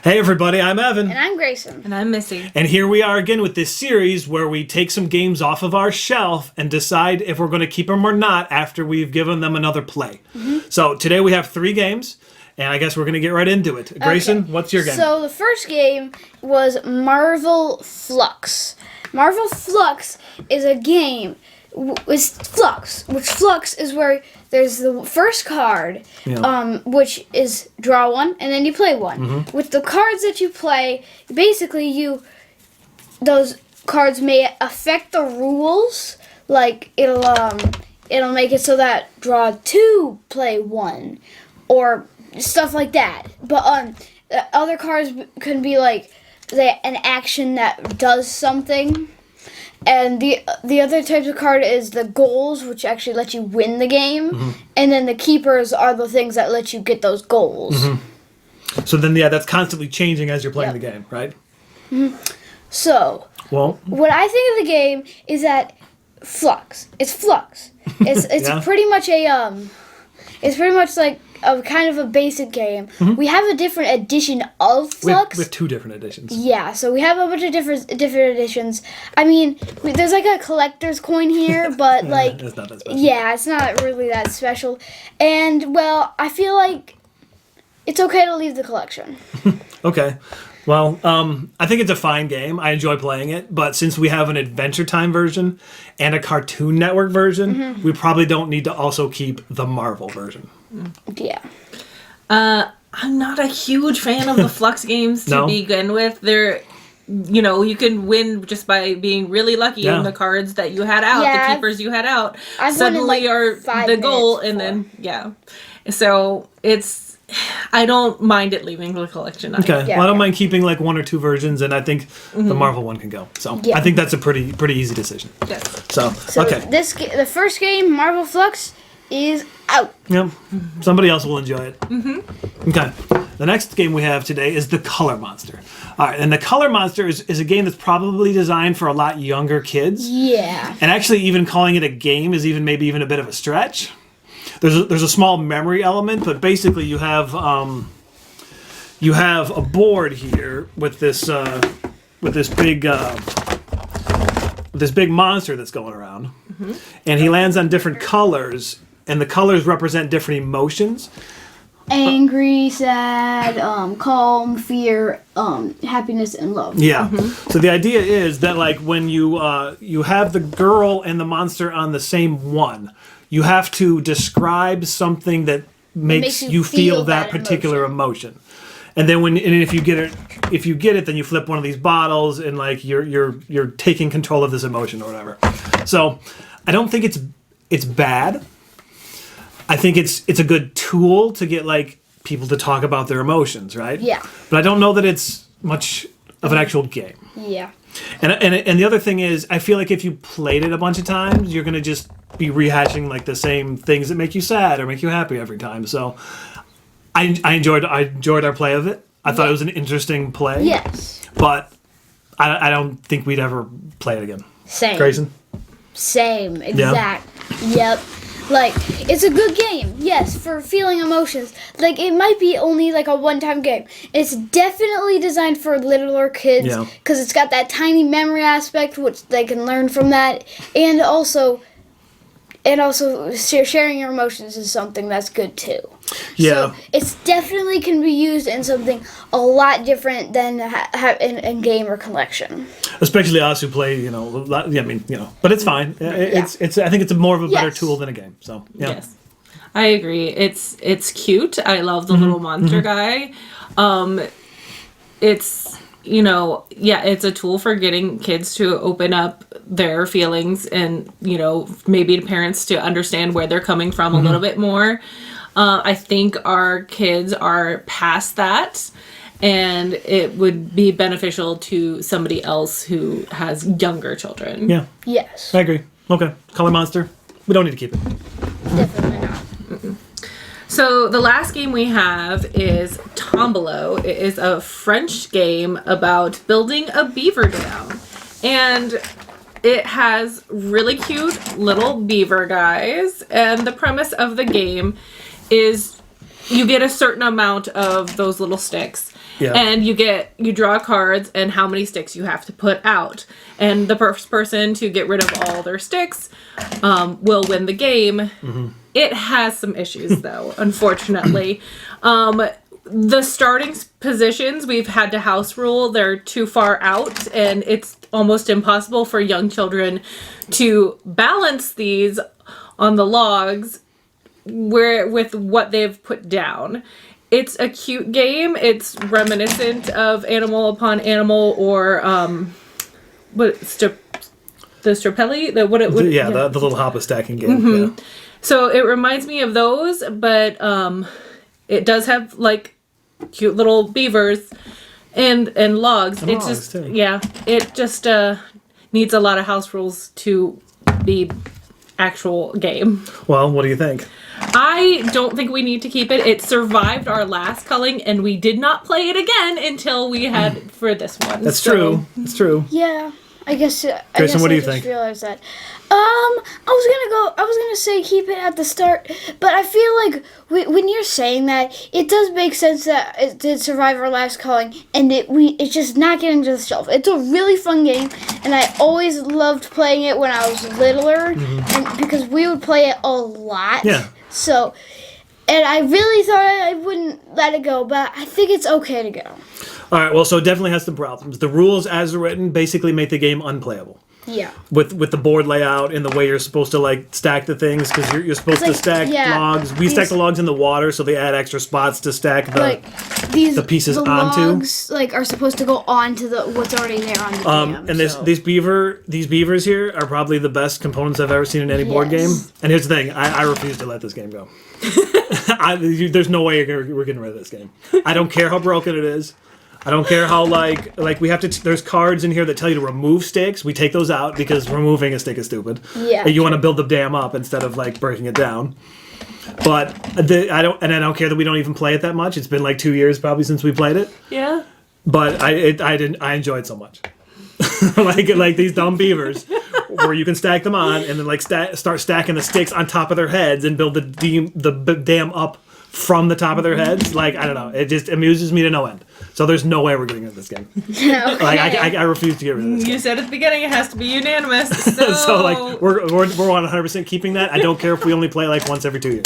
Hey everybody, I'm Evan. And I'm Grayson. And I'm Missy. And here we are again with this series where we take some games off of our shelf and decide if we're going to keep them or not after we've given them another play. So today we have 3 games, and I guess we're going to get right into it. Grayson, what's your game? So the first game was Marvel Flux. Marvel Flux is a game with Flux, which Flux is where there's the first card, which is draw one, and then you play one. With the cards that you play, basically those cards may affect the rules. Like it'll make it so that draw 2, play 1, or stuff like that. But other cards can be like an action that does something. And the other type of card is the goals, which actually let you win the game. And then the keepers are the things that let you get those goals. So then, that's constantly changing as you're playing the game, right? So, what I think of the game is that Flux. It's Flux. It's pretty much it's pretty much like a kind of a basic game. We have a different edition of Flux. With 2 different editions. Yeah, so we have a bunch of different editions. I mean, there's like a collector's coin here, but like, it's not that special. Yeah, it's not really that special. And well, I feel like it's okay to leave the collection. Okay. Well, I think it's a fine game. I enjoy playing it, but since we have an Adventure Time version and a Cartoon Network version, we probably don't need to also keep the Marvel version. Yeah. I'm not a huge fan of the Flux games to begin with. They're, you can win just by being really lucky in the cards that you had out, the keepers you had out. Suddenly are the goal, and then, So I don't mind it leaving the collection. Okay. Well, I don't mind keeping like 1 or 2 versions, and I think the Marvel one can go. So I think that's a pretty easy decision. Yes. So okay. The first game, Marvel Flux, is out. Yep. Somebody else will enjoy it. Okay. The next game we have today is the Color Monster. All right, and the Color Monster is a game that's probably designed for a lot younger kids. Yeah. And actually, even calling it a game is maybe even a bit of a stretch. There's a small memory element, but basically you have a board here with this big monster that's going around, and he lands on different colors, and the colors represent different emotions. Angry, sad, calm, fear, happiness, and love. Yeah. So the idea is that like when you have the girl and the monster on the same one, you have to describe something that makes you feel that particular emotion. And then if you get it, then you flip one of these bottles, and like you're taking control of this emotion or whatever. So I don't think it's bad. I think it's a good tool to get like people to talk about their emotions, right? Yeah. But I don't know that it's much of an actual game. Yeah. And the other thing is, I feel like if you played it a bunch of times, you're gonna just be rehashing like the same things that make you sad or make you happy every time. So I enjoyed our play of it. I thought it was an interesting play. Yes. But I don't think we'd ever play it again. Same. Grayson? Same. Exact. Yep. Like, it's a good game, yes, for feeling emotions. Like, it might be only like a one-time game. It's definitely designed for littler kids because it's got that tiny memory aspect, which they can learn from that, and also sharing your emotions is something that's good too. Yeah. So it's definitely can be used in something a lot different than in game or collection. Especially us who play, but it's fine. It's I think it's more of a better tool than a game. So yes, I agree. It's cute. I love the little monster guy. It's it's a tool for getting kids to open up their feelings and maybe parents to understand where they're coming from a little bit more. I think our kids are past that, and it would be beneficial to somebody else who has younger children. Yeah. Yes. I agree. Okay. Color Monster. We don't need to keep it. Definitely not. So the last game we have is Tombolo. It is a French game about building a beaver dam. And it has really cute little beaver guys. And the premise of the game is you get a certain amount of those little sticks. Yeah. And you draw cards and how many sticks you have to put out. And the first person to get rid of all their sticks will win the game. Mm-hmm. It has some issues, though, unfortunately. The starting positions, we've had to house rule. They're too far out, and it's almost impossible for young children to balance these on the logs with what they've put down. It's a cute game. It's reminiscent of Animal Upon Animal or the Strapelli? The little hopper stacking game. Mm-hmm. Yeah. So it reminds me of those, but it does have like cute little beavers and logs. And it's logs, just too. it just needs a lot of house rules to be actual game. Well, what do you think? I don't think we need to keep it. It survived our last culling, and we did not play it again until we had for this one. That's true. It's true. Yeah, I guess. Grayson, what do you just think? Realized that. I was gonna say keep it at the start, but I feel like when you're saying that, it does make sense that it did survive our last calling, and it's just not getting to the shelf. It's a really fun game, and I always loved playing it when I was littler, and because we would play it a lot. Yeah. So, and I really thought I wouldn't let it go, but I think it's okay to go. All right. Well, so it definitely has some problems. The rules, as written, basically make the game unplayable. Yeah. With the board layout and the way you're supposed to like stack the things, because you're supposed to stack logs. We stack the logs in the water, so they add extra spots to stack the pieces the onto. Logs are supposed to go onto what's already there on the DM. And these beavers here are probably the best components I've ever seen in any board game. And here's the thing: I refuse to let this game go. There's no way we're getting rid of this game. I don't care how broken it is. I don't care how like we have to. There's cards in here that tell you to remove sticks. We take those out because removing a stick is stupid. Yeah. You want to build the dam up instead of like breaking it down. But I don't care that we don't even play it that much. It's been like 2 years probably since we played it. Yeah. But I enjoy it so much. like these dumb beavers, where you can stack them on and then like start stacking the sticks on top of their heads and build the dam up from the top of their heads. Like, I don't know, it just amuses me to no end. So there's no way we're getting rid of this game. Okay. Like I refuse to get rid of this game. You said at the beginning it has to be unanimous. So like we're 100% keeping that. I don't care if we only play like once every 2 years.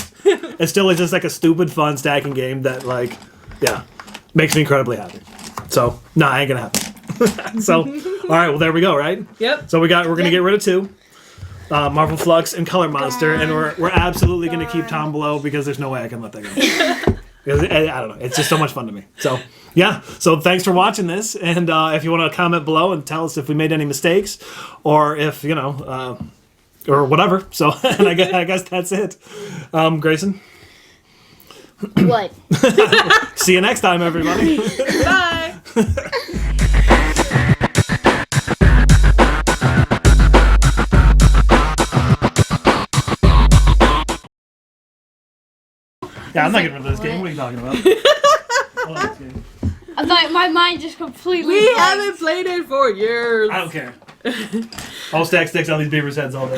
It still is just like a stupid fun stacking game that like makes me incredibly happy. So I ain't gonna happen. So all right, well there we go, right? Yep. So we're gonna get rid of two. Marvel Flux and Color Monster, and we're absolutely going to keep Tombolo because there's no way I can let that go. Because I don't know, it's just so much fun to me. So yeah, so thanks for watching this, and if you want to comment below and tell us if we made any mistakes, or if or whatever. So and I guess that's it. Grayson. What? See you next time, everybody. Bye. Yeah, I'm not getting rid of this game. What are you talking about? I love this game. I thought my mind just completely. We haven't played it for years. I don't care. I'll stack sticks on these beavers' heads all day.